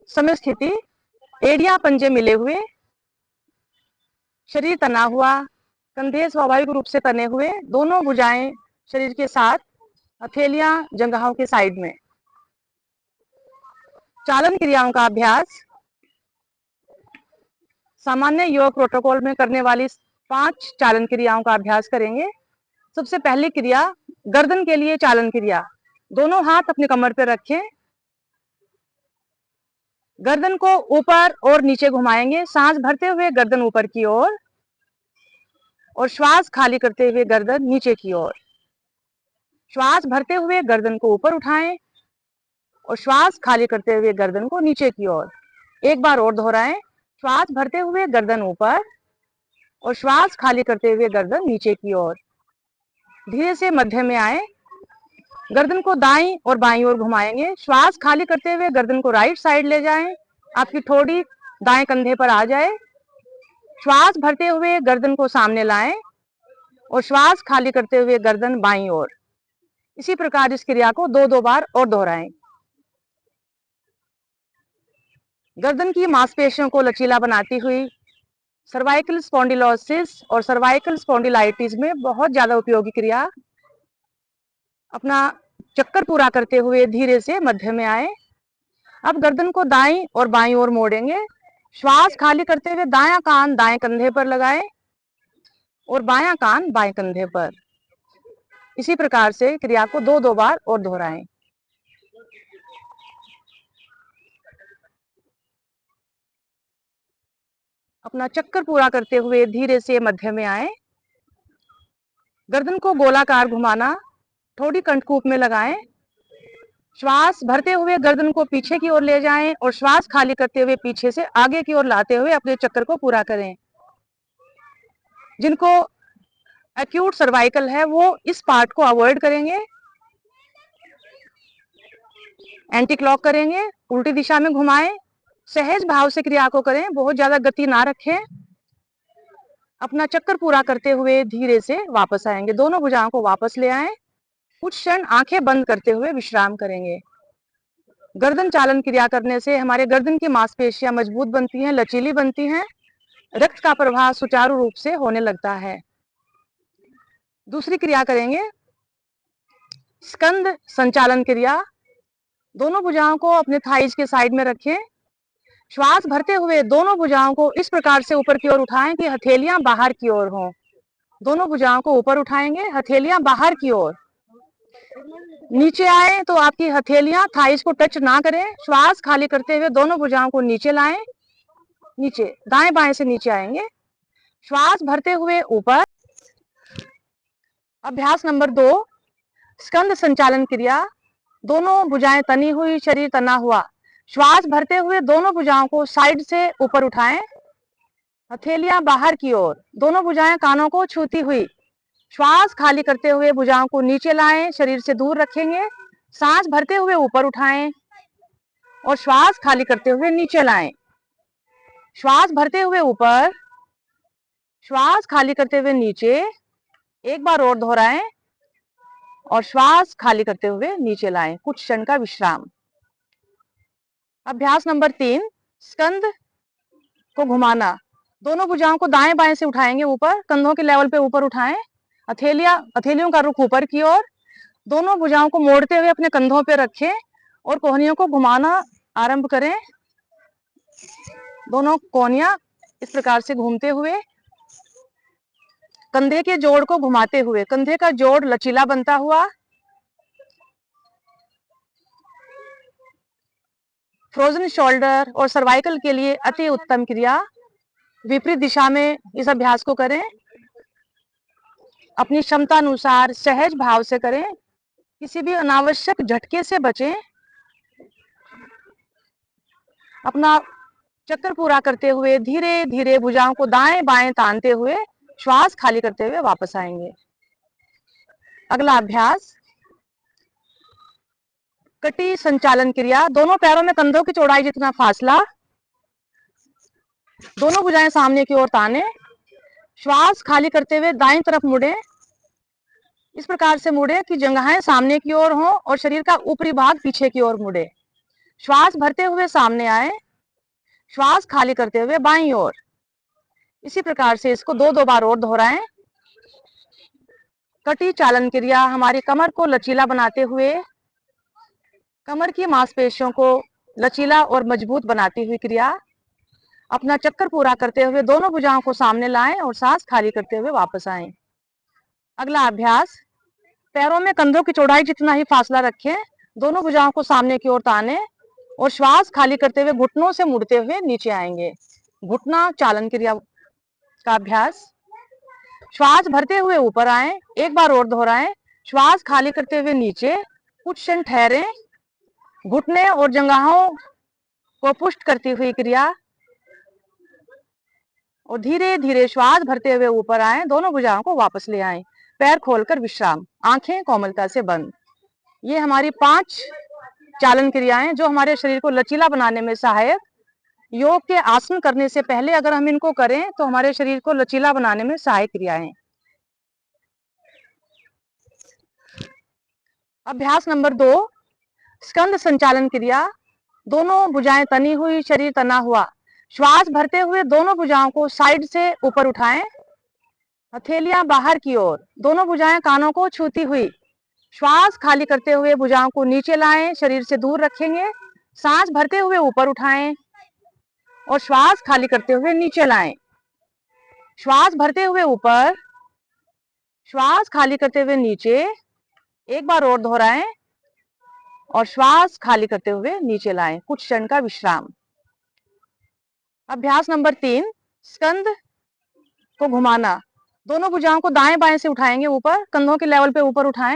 समय स्थिति, एड़ियां पंजे मिले हुए, शरीर तना हुआ, कंधे स्वाभाविक रूप से तने हुए, दोनों भुजाएं शरीर के साथ, हथेलियां जंघाओं के साइड में। चालन क्रियाओं का अभ्यास। सामान्य योग प्रोटोकॉल में करने वाली 5 चालन क्रियाओं का अभ्यास करेंगे। सबसे पहली क्रिया गर्दन के लिए चालन क्रिया। दोनों हाथ अपनी कमर पर रखें, गर्दन को ऊपर और नीचे घुमाएंगे, सांस भरते हुए गर्दन ऊपर की ओर और श्वास खाली करते हुए गर्दन नीचे की ओर। श्वास भरते हुए गर्दन को ऊपर उठाएं और श्वास खाली करते हुए गर्दन को नीचे की ओर। एक बार और दोहराएं। श्वास भरते हुए गर्दन ऊपर और श्वास खाली करते हुए गर्दन नीचे की ओर। धीरे से मध्य में आए, गर्दन को दाईं और बाईं ओर घुमाएंगे, श्वास खाली करते हुए गर्दन को राइट साइड ले जाएं, आपकी ठोड़ी दाएं कंधे पर आ जाए। श्वास भरते हुए गर्दन को सामने लाएं और श्वास खाली करते हुए गर्दन बाईं ओर। इसी प्रकार इस क्रिया को 2-2 बार और दोहराएं। गर्दन की मांसपेशियों को लचीला बनाती हुई सर्वाइकल स्पॉन्डिलोसिस और सर्वाइकल स्पॉन्डिलाइटिस में बहुत ज्यादा उपयोगी क्रिया। अपना चक्कर पूरा करते हुए धीरे से मध्य में आए। अब गर्दन को दाईं और बाईं ओर मोड़ेंगे, श्वास खाली करते हुए दायां कान दाएं कंधे पर लगाएं और बायां कान बाएं कंधे पर। इसी प्रकार से क्रिया को 2-2 बार और दोहराएं। अपना चक्कर पूरा करते हुए धीरे से मध्य में आए। गर्दन को गोलाकार घुमाना, थोड़ी कंठकूप में लगाएं। श्वास भरते हुए गर्दन को पीछे की ओर ले जाएं और श्वास खाली करते हुए पीछे से आगे की ओर लाते हुए अपने चक्कर को पूरा करें। जिनको एक्यूट सर्वाइकल है वो इस पार्ट को अवॉइड करेंगे। एंटी क्लॉक करेंगे, उल्टी दिशा में घुमाएं, सहज भाव से क्रिया को करें, बहुत ज्यादा गति ना रखें। अपना चक्कर पूरा करते हुए धीरे से वापस आएंगे, दोनों भुजाओं को वापस ले आएं। कुछ क्षण आंखें बंद करते हुए विश्राम करेंगे। गर्दन चालन क्रिया करने से हमारे गर्दन की मांसपेशियां मजबूत बनती हैं, लचीली बनती हैं, रक्त का प्रवाह सुचारू रूप से होने लगता है। दूसरी क्रिया करेंगे स्कंद संचालन क्रिया। दोनों भुजाओं को अपने थाइज के साइड में रखें। श्वास भरते हुए दोनों भुजाओं को इस प्रकार से ऊपर की ओर उठाएं कि हथेलियां बाहर की ओर हों। दोनों भुजाओं को ऊपर उठाएंगे, हथेलियां बाहर की ओर। नीचे आए तो आपकी हथेलियां थाइज को टच ना करें। श्वास खाली करते हुए दोनों भुजाओं को नीचे लाएं, नीचे दाएं बाएं से नीचे आएंगे। श्वास भरते हुए ऊपर। अभ्यास नंबर 2, स्कंद संचालन क्रिया। दोनों भुजाएं तनी हुई, शरीर तना हुआ। श्वास भरते हुए दोनों भुजाओं को साइड से ऊपर उठाएं, हथेलियां बाहर की ओर, दोनों भुजाएं कानों को छूती हुई। श्वास खाली करते हुए भुजाओं को नीचे लाएं, शरीर से दूर रखेंगे। सांस भरते हुए ऊपर उठाएं और श्वास खाली करते हुए नीचे लाएं। श्वास भरते हुए ऊपर, श्वास खाली करते हुए नीचे। एक बार और दोहराएं और श्वास खाली करते हुए नीचे लाएं। कुछ क्षण का विश्राम। अभ्यास नंबर 3, स्कंद को घुमाना। दोनों भुजाओं को दाएं बाएं से उठाएंगे ऊपर, कंधों के लेवल पे ऊपर उठाएं। हथेलियों का रुख ऊपर की ओर। दोनों भुजाओं को मोड़ते हुए अपने कंधों पे रखें और कोहनियों को घुमाना आरंभ करें। दोनों कोहनियां इस प्रकार से घूमते हुए, कंधे के जोड़ को घुमाते हुए, कंधे का जोड़ लचीला बनता हुआ। फ्रोजन शोल्डर और सर्वाइकल के लिए अति उत्तम क्रिया। विपरीत दिशा में इस अभ्यास को करें। अपनी क्षमता अनुसार सहज भाव से करें, किसी भी अनावश्यक झटके से बचें। अपना चक्कर पूरा करते हुए धीरे धीरे भुजाओं को दाएं बाएं तानते हुए श्वास खाली करते हुए वापस आएंगे। अगला अभ्यास कटी संचालन क्रिया। दोनों पैरों में कंधों की चौड़ाई जितना फासला। दोनों भुजाएं सामने की ओर ताने। श्वास खाली करते हुए दाईं तरफ मुड़े। इस प्रकार से मुड़े कि जंघाएं सामने की ओर हों और शरीर का ऊपरी भाग पीछे की ओर मुड़े। श्वास भरते हुए सामने आए, श्वास खाली करते हुए बाईं ओर। इसी प्रकार से इसको 2-2 बार और दोहराएं। कटी चालन क्रिया हमारी कमर को लचीला बनाते हुए, कमर की मांसपेशियों को लचीला और मजबूत बनाती हुई क्रिया। अपना चक्कर पूरा करते हुए दोनों भुजाओं को सामने लाएं और सांस खाली करते हुए वापस आएं। अगला अभ्यास, पैरों में कंधों की चौड़ाई जितना ही फासला रखें, दोनों भुजाओं को सामने की ओर ताने और श्वास खाली करते हुए घुटनों से मुड़ते हुए नीचे आएंगे। घुटना चालन क्रिया का अभ्यास। श्वास भरते हुए ऊपर आए, एक बार और दोहराएं। श्वास खाली करते हुए नीचे, कुछ क्षण ठहरें। घुटने और जंघाओं को पुष्ट करती हुई क्रिया और धीरे धीरे श्वास भरते हुए ऊपर आए, दोनों भुजाओं को वापस ले आएं। पैर खोलकर विश्राम, आंखें कोमलता से बंद। ये हमारी 5 चालन क्रियाएं जो हमारे शरीर को लचीला बनाने में सहायक। योग के आसन करने से पहले अगर हम इनको करें तो हमारे शरीर को लचीला बनाने में सहायक क्रियाएं। अभ्यास नंबर 2, स्कंद संचालन क्रिया। दोनों भुजाएं तनी हुई, शरीर तना हुआ। श्वास भरते हुए दोनों भुजाओं को साइड से ऊपर उठाएं, हथेलियां बाहर की ओर, दोनों भुजाएं कानों को छूती हुई। श्वास खाली करते हुए भुजाओं को नीचे लाएं, शरीर से दूर रखेंगे। सांस भरते हुए ऊपर उठाएं और श्वास खाली करते हुए नीचे लाएं। श्वास भरते हुए ऊपर, श्वास खाली करते हुए नीचे, एक बार और दोहराएं और श्वास खाली करते हुए नीचे लाएं। कुछ क्षण का विश्राम। अभ्यास नंबर 3, स्कंद को घुमाना। दोनों भुजाओं को दाएं बाएं से उठाएंगे ऊपर, कंधों के लेवल पे ऊपर उठाएं।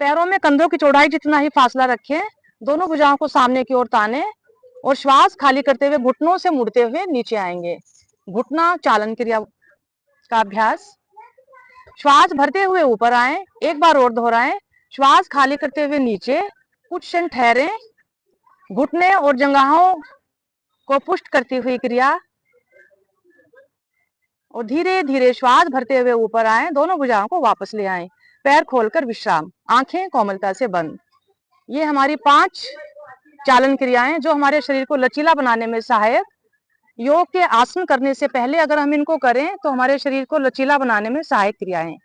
पैरों में कंधों की चौड़ाई जितना ही फासला रखें, दोनों भुजाओं को सामने की ओर ताने और श्वास खाली करते हुए घुटनों से मुड़ते हुए नीचे आएंगे। घुटना चालन क्रिया का अभ्यास। श्वास भरते हुए ऊपर आए, एक बार और दोहराएं। श्वास खाली करते हुए नीचे, कुछ क्षण ठहरें। घुटने और जंघाओं को पुष्ट करती हुई क्रिया और धीरे धीरे श्वास भरते हुए ऊपर आए, दोनों भुजाओं को वापस ले आएं। पैर खोलकर विश्राम, आंखें कोमलता से बंद। ये हमारी 5 चालन क्रियाएं जो हमारे शरीर को लचीला बनाने में सहायक। योग के आसन करने से पहले अगर हम इनको करें तो हमारे शरीर को लचीला बनाने में सहायक क्रियाएं।